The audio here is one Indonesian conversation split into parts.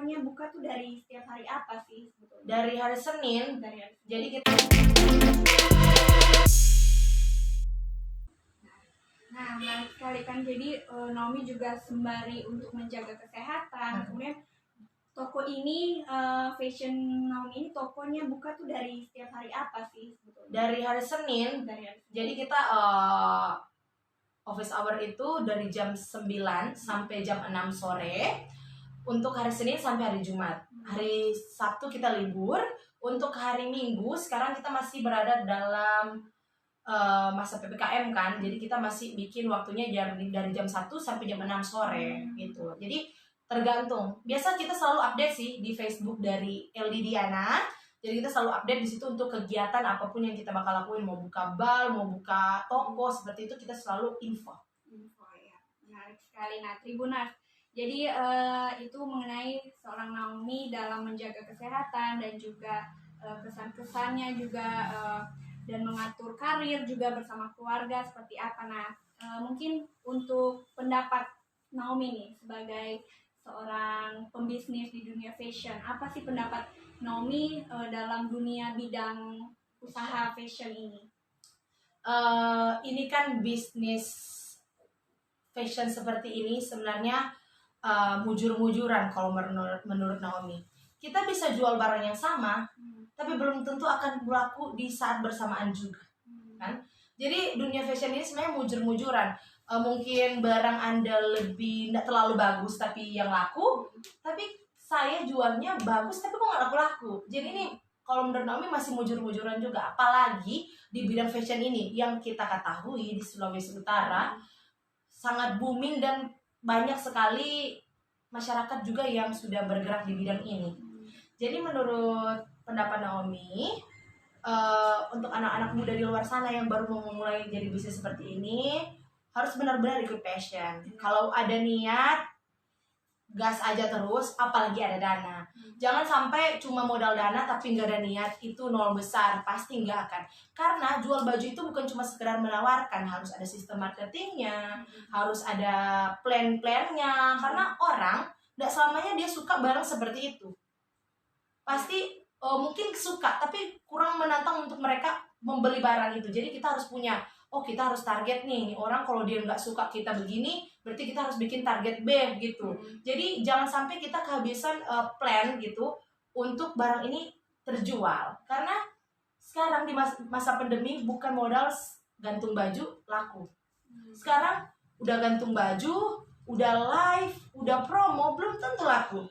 tokonya buka tuh dari setiap hari apa sih sebetulnya? Dari hari Senin. Jadi kita menarik sekali kan. Jadi Naomi juga sembari untuk menjaga kesehatan. Kemudian toko ini, fashion Naomi ini tokonya buka tuh dari setiap hari apa sih sebetulnya? dari hari Senin. Jadi kita office hour itu dari jam 9 sampai jam 6 sore untuk hari Senin sampai hari Jumat. Hari Sabtu kita libur. Untuk hari Minggu sekarang kita masih berada dalam masa PPKM kan. Jadi kita masih bikin waktunya dari jam 1 sampai jam 6 sore gitu. Jadi tergantung. Biasa kita selalu update sih di Facebook dari LD Diana. Jadi kita selalu update di situ untuk kegiatan apapun yang kita bakal lakuin, mau buka bal, mau buka toko, seperti itu kita selalu info ya. Menarik sekali. Nah, Tribuners, jadi itu mengenai seorang Naomi dalam menjaga kesehatan dan juga kesan-kesannya juga dan mengatur karir juga bersama keluarga seperti apa. Nah, mungkin untuk pendapat Naomi nih sebagai seorang pembisnis di dunia fashion, apa sih pendapat Naomi dalam dunia bidang usaha fashion ini? Ini kan bisnis fashion seperti ini sebenarnya mujur-mujuran kalau menurut Naomi. Kita bisa jual barang yang sama, tapi belum tentu akan berlaku di saat bersamaan juga, kan? Jadi dunia fashion ini sebenarnya mujur-mujuran. Mungkin barang Anda lebih tidak terlalu bagus tapi yang laku, tapi saya jualnya bagus tapi kok nggak laku-laku. Jadi ini kalau menurut Naomi masih mujur-mujuran juga, apalagi di bidang fashion ini yang kita ketahui di Sulawesi Utara sangat booming dan banyak sekali masyarakat juga yang sudah bergerak di bidang ini. Jadi menurut pendapat Naomi, untuk anak-anak muda di luar sana yang baru mau memulai jadi bisnis seperti ini harus benar-benar ikut passion. Kalau ada niat, gas aja terus, apalagi ada dana. Jangan sampai cuma modal dana tapi nggak ada niat, itu nol besar, pasti nggak akan. Karena jual baju itu bukan cuma sekedar menawarkan, harus ada sistem marketingnya, harus ada plan-plannya. Karena orang nggak selamanya dia suka barang seperti itu. Pasti mungkin suka, tapi kurang menantang untuk mereka membeli barang itu. Jadi kita harus punya, kita harus target nih orang, kalau dia nggak suka kita begini, berarti kita harus bikin target B gitu. Jadi jangan sampai kita kehabisan plan gitu untuk barang ini terjual. Karena sekarang di masa pandemi bukan modal gantung baju laku. Sekarang udah gantung baju, udah live, udah promo, belum tentu laku.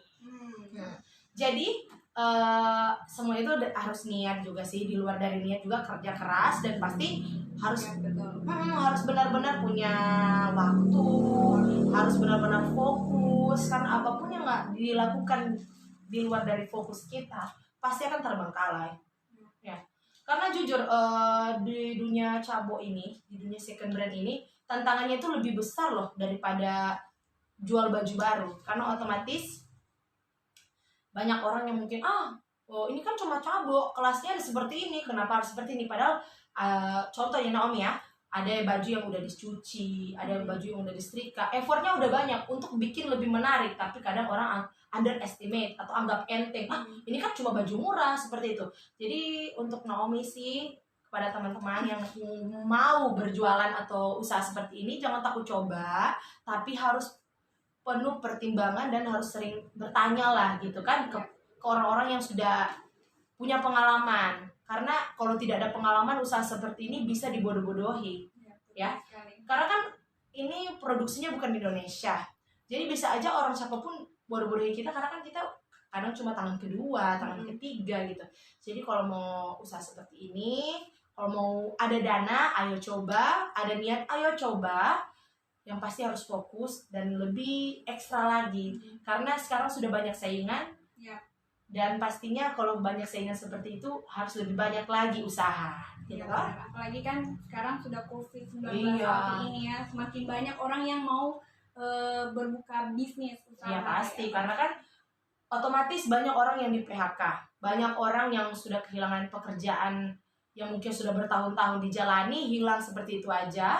Jadi semua itu harus niat juga sih. Di luar dari niat juga kerja keras, dan pasti harus benar-benar punya waktu, harus benar-benar fokus. Karena apapun yang nggak dilakukan di luar dari fokus kita pasti akan terbengkalai ya. Karena jujur di dunia cabo ini, di dunia second brand ini, tantangannya itu lebih besar loh daripada jual baju baru. Karena otomatis banyak orang yang mungkin ini kan cuma cabo, kelasnya ada seperti ini, kenapa harus seperti ini? Padahal contohnya Naomi ya, ada baju yang udah dicuci, ada baju yang udah disetrika, effortnya udah banyak untuk bikin lebih menarik, tapi kadang orang underestimate atau anggap enteng, ini kan cuma baju murah, seperti itu. Jadi untuk Naomi sih, kepada teman-teman yang mau berjualan atau usaha seperti ini, jangan takut coba, tapi harus penuh pertimbangan dan harus sering bertanya lah gitu kan ke orang-orang yang sudah punya pengalaman. Karena kalau tidak ada pengalaman, usaha seperti ini bisa dibodoh-bodohi ya. Karena kan ini produksinya bukan di Indonesia, jadi bisa aja orang siapapun bodoh-bodohi kita, karena kan kita kadang cuma tangan kedua, tangan ketiga gitu. Jadi kalau mau usaha seperti ini, kalau mau ada dana, ayo coba, ada niat, ayo coba. Yang pasti harus fokus dan lebih ekstra lagi, karena sekarang sudah banyak saingan dan pastinya kalau banyak saingan seperti itu harus lebih banyak lagi usaha gitu kan. Apalagi kan sekarang sudah COVID-19 seperti ini ya, semakin banyak orang yang mau berbuka bisnis usaha. Ya pasti, karena kan otomatis banyak orang yang di PHK, banyak orang yang sudah kehilangan pekerjaan yang mungkin sudah bertahun-tahun dijalani, hilang seperti itu aja.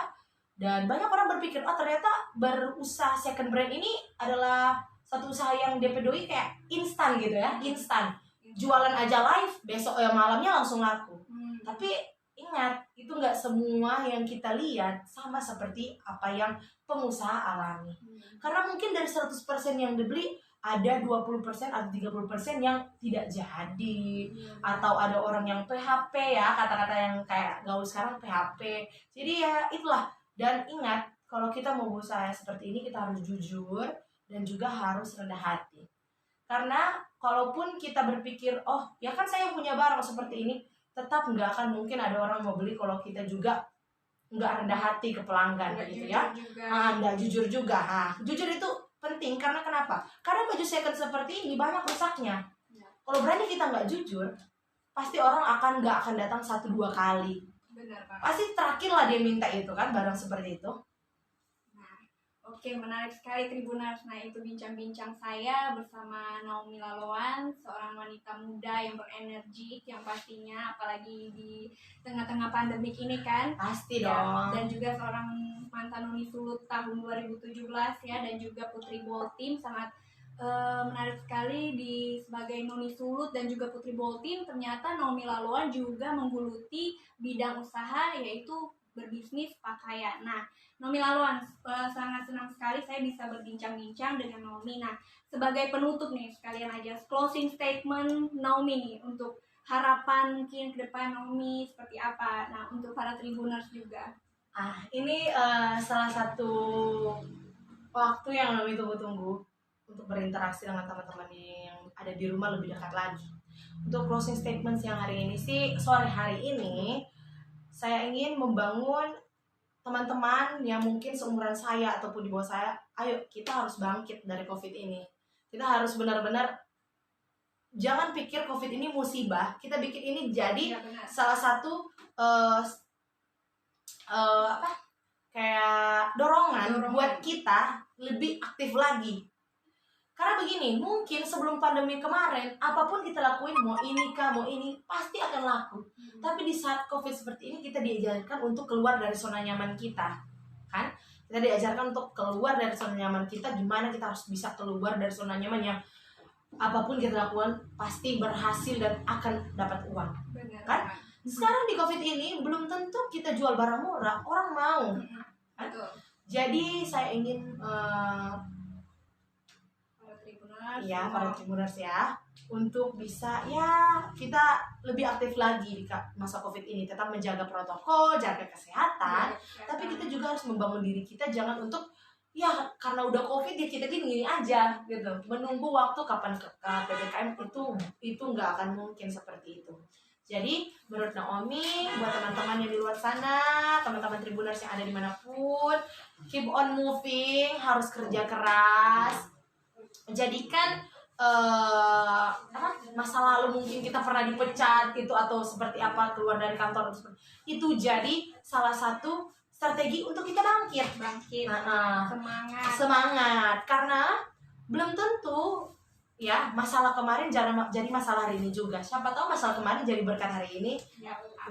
Dan banyak orang berpikir, ternyata berusaha second brand ini adalah satu usaha yang DP Doi kayak instan gitu ya, instan. Jualan aja live, besok malamnya langsung laku. Tapi ingat, itu nggak semua yang kita lihat sama seperti apa yang pengusaha alami. Karena mungkin dari 100% yang dibeli, ada 20% atau 30% yang tidak jadi. Atau ada orang yang PHP ya, kata-kata yang kayak gaul sekarang PHP. Jadi ya itulah. Dan ingat, kalau kita mau berusaha seperti ini, kita harus jujur dan juga harus rendah hati. Karena kalaupun kita berpikir, oh ya kan saya punya barang seperti ini, tetap nggak akan mungkin ada orang mau beli kalau kita juga nggak rendah hati ke pelanggan gitu ya. Nggak jujur juga. Jujur itu penting karena kenapa? Karena baju second seperti ini banyak rusaknya. Kalau berani kita nggak jujur, pasti orang nggak akan datang 1-2 kali. Benar, Pak. Pasti terakhir lah dia minta itu kan, barang seperti itu. Oke, menarik sekali Tribuners. Nah, itu bincang-bincang saya bersama Naomi Laloan, seorang wanita muda yang berenergi, yang pastinya apalagi di tengah-tengah pandemik ini kan. Pasti ya, dong. Dan juga seorang mantan Noni Sulut tahun 2017 ya, dan juga Putri Boltim. Sangat menarik sekali sebagai Noni Sulut dan juga Putri Boltim. Ternyata Naomi Laloan juga menggeluti bidang usaha, yaitu berbisnis pakaian. Nah, Naomi Laloan, sangat senang sekali saya bisa berbincang-bincang dengan Naomi. Nah, sebagai penutup nih, sekalian aja closing statement Naomi nih untuk harapan mungkin ke depan Naomi seperti apa. Nah, untuk para Tribuners juga. Ini salah satu waktu yang Naomi tunggu-tunggu untuk berinteraksi dengan teman-teman yang ada di rumah lebih dekat lagi. Untuk closing statement yang hari ini sih, sore hari ini saya ingin membangun teman-teman yang mungkin seumuran saya ataupun di bawah saya. Ayo, kita harus bangkit dari COVID ini. Kita harus benar-benar, jangan pikir COVID ini musibah, kita bikin ini jadi salah satu kayak dorongan buat kita lebih aktif lagi. Karena begini, mungkin sebelum pandemi kemarin, apapun kita lakuin, mau ini kah, mau ini, pasti akan laku. Tapi di saat COVID seperti ini, kita diajarkan untuk keluar dari zona nyaman kita. Kan? Kita diajarkan untuk keluar dari zona nyaman kita, gimana kita harus bisa keluar dari zona nyaman yang apapun kita lakukan, pasti berhasil dan akan dapat uang. Benar, kan? Sekarang di COVID ini, belum tentu kita jual barang murah, orang mau. Kan? Jadi, saya ingin... para Tribuners ya, untuk bisa ya kita lebih aktif lagi di masa COVID ini, tetap menjaga protokol, jaga kesehatan, tapi kita juga harus membangun diri kita, jangan untuk ya karena udah COVID ya kita gini aja gitu, menunggu waktu kapan PPKM itu nggak akan mungkin seperti itu. Jadi menurut Naomi, buat teman-teman yang di luar sana, teman-teman Tribuners yang ada dimanapun, keep on moving, harus kerja keras. Jadikan masa lalu mungkin kita pernah dipecat itu atau seperti apa, keluar dari kantor itu jadi salah satu strategi untuk kita bangkit. Semangat karena belum tentu ya masalah kemarin jadi masalah hari ini juga. Siapa tahu masalah kemarin jadi berkat hari ini.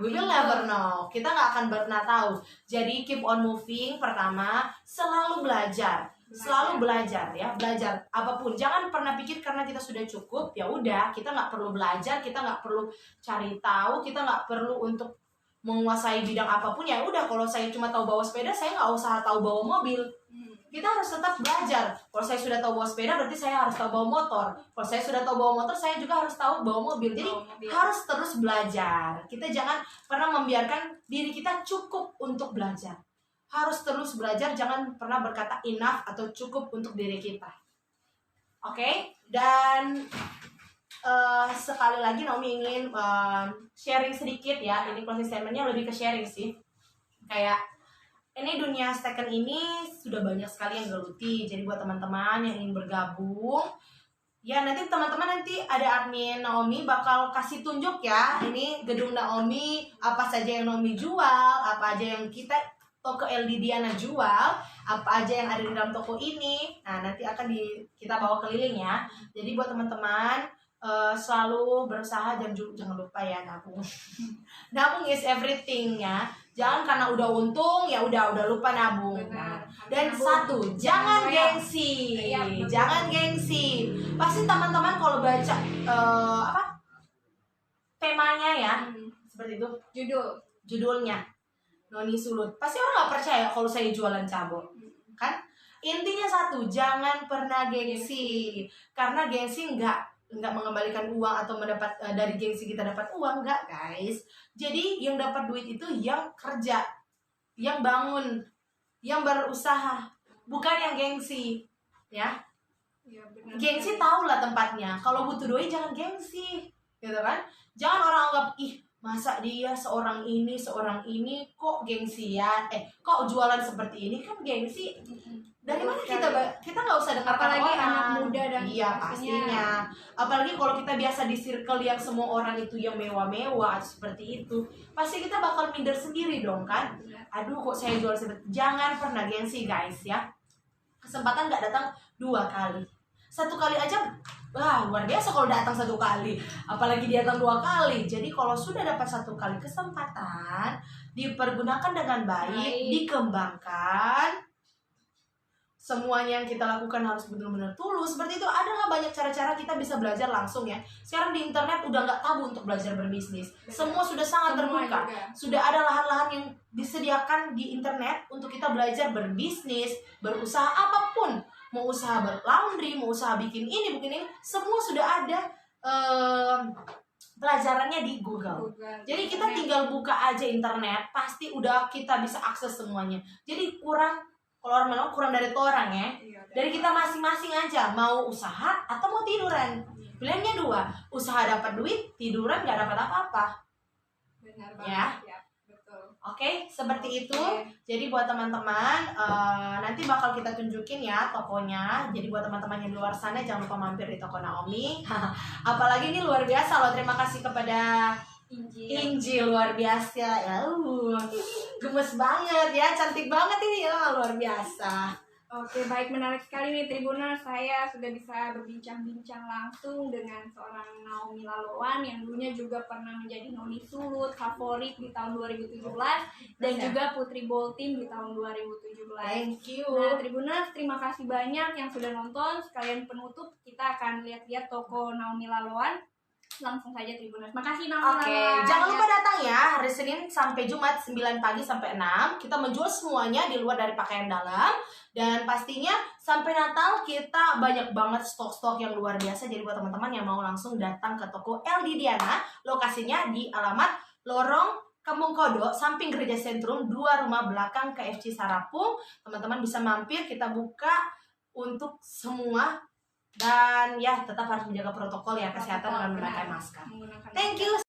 We will never know. Kita nggak akan pernah tahu. Jadi keep on moving. Pertama, selalu belajar. Selalu belajar ya, belajar apapun. Jangan pernah pikir karena kita sudah cukup, ya udah kita nggak perlu belajar, kita nggak perlu cari tahu, kita nggak perlu untuk menguasai bidang apapun. Ya udah, kalau saya cuma tahu bawa sepeda, saya nggak usah tahu bawa mobil. Kita harus tetap belajar. Kalau saya sudah tahu bawa sepeda, berarti saya harus tahu bawa motor. Kalau saya sudah tahu bawa motor, saya juga harus tahu bawa mobil. Jadi harus terus belajar. Kita jangan pernah membiarkan diri kita cukup untuk belajar. Harus terus belajar, jangan pernah berkata enough atau cukup untuk diri kita. Oke? Dan sekali lagi Naomi ingin sharing sedikit ya. Ini closing statement-nya lebih ke sharing sih. Kayak ini dunia second ini sudah banyak sekali yang geluti. Jadi buat teman-teman yang ingin bergabung, ya nanti teman-teman nanti ada admin Naomi bakal kasih tunjuk ya. Ini gedung Naomi, apa saja yang Naomi jual, apa aja yang kita toko LD Diana jual, apa aja yang ada di dalam toko ini. Nah, nanti akan kita bawa keliling ya. Jadi buat teman-teman, selalu berusaha dan jangan lupa ya nabung. Nabung is everything ya. Jangan karena udah untung ya udah lupa nabung. Benar. Dan Nabung. satu, jangan goyang. gengsi. Iya, betul. Jangan gengsi. Pasti teman-teman kalau baca temanya ya, seperti itu, judulnya Noni Sulut. Pasti orang nggak percaya kalau saya jualan cabul. Kan? Intinya satu, jangan pernah gengsi. Karena gengsi nggak mengembalikan uang atau mendapat dari gengsi kita dapat uang, nggak guys. Jadi yang dapat duit itu yang kerja, yang bangun, yang berusaha, bukan yang gengsi, ya. Ya, benar. Gengsi tahulah tempatnya. Kalau butuh duit jangan gengsi, gitu kan? Jangan orang anggap masa dia seorang ini kok gengsian, kok jualan seperti ini, kan gengsi. Dari mana kita nggak usah dengar kata apalagi orang. anak muda dan iya pastinya. Apalagi kalau kita biasa di circle yang semua orang itu yang mewah-mewah seperti itu, pasti kita bakal minder sendiri dong kan. Aduh kok saya jual seperti. Jangan pernah gengsi guys ya. Kesempatan nggak datang 2 kali. 1 kali aja wah luar biasa kalau datang 1 kali, apalagi datang 2 kali. Jadi kalau sudah dapat 1 kali kesempatan, dipergunakan dengan baik. Dikembangkan. Semuanya yang kita lakukan harus benar-benar tulus. Seperti itu. Ada nggak banyak cara-cara kita bisa belajar langsung ya. Sekarang di internet udah nggak tabu untuk belajar berbisnis. Semua sudah sangat terbuka. Sudah ada lahan-lahan yang disediakan di internet untuk kita belajar berbisnis, berusaha apapun. Mau usaha berlaundry, mau usaha bikin ini, semua sudah ada pelajarannya di Google. Jadi kita tinggal buka aja internet, pasti udah kita bisa akses semuanya. Jadi kalau orang bilang kurang dari orang ya. Dari kita masing-masing aja, mau usaha atau mau tiduran. Pilihannya 2, usaha dapat duit, tiduran nggak dapat apa-apa. Benar ya. Betul. Oke, seperti itu. Jadi buat teman-teman, nanti bakal kita tunjukin ya tokonya. Jadi buat teman-teman yang di luar sana jangan lupa mampir di toko Naomi. Apalagi ini luar biasa loh. Terima kasih kepada Injil luar biasa ya. Gemes banget ya, cantik banget ini ya, luar biasa. Oke, baik, menarik sekali nih Tribuners. Saya sudah bisa berbincang-bincang langsung dengan seorang Naomi Laloan yang dulunya juga pernah menjadi Noni Sulut favorit di tahun 2017 dan juga Putri Boltim di tahun 2017. Thank you. Nah, Tribuners, terima kasih banyak yang sudah nonton. Sekalian penutup, kita akan lihat-lihat toko Naomi Laloan. Langsung saja Tribuners. Makasih Naomi Laloan. Jangan lupa datang ya hari Senin sampai Jumat 9 pagi sampai 6. Kita menjual semuanya di luar dari pakaian dalam. Dan pastinya sampai Natal kita banyak banget stok-stok yang luar biasa. Jadi buat teman-teman yang mau langsung datang ke toko LD Diana, lokasinya di alamat Lorong Kampung Kodok, samping Gereja Sentrum, 2 rumah belakang KFC Sarapung. Teman-teman bisa mampir, kita buka untuk semua. Dan ya tetap harus menjaga protokol ya, kesehatan dengan menggunakan masker. Thank you.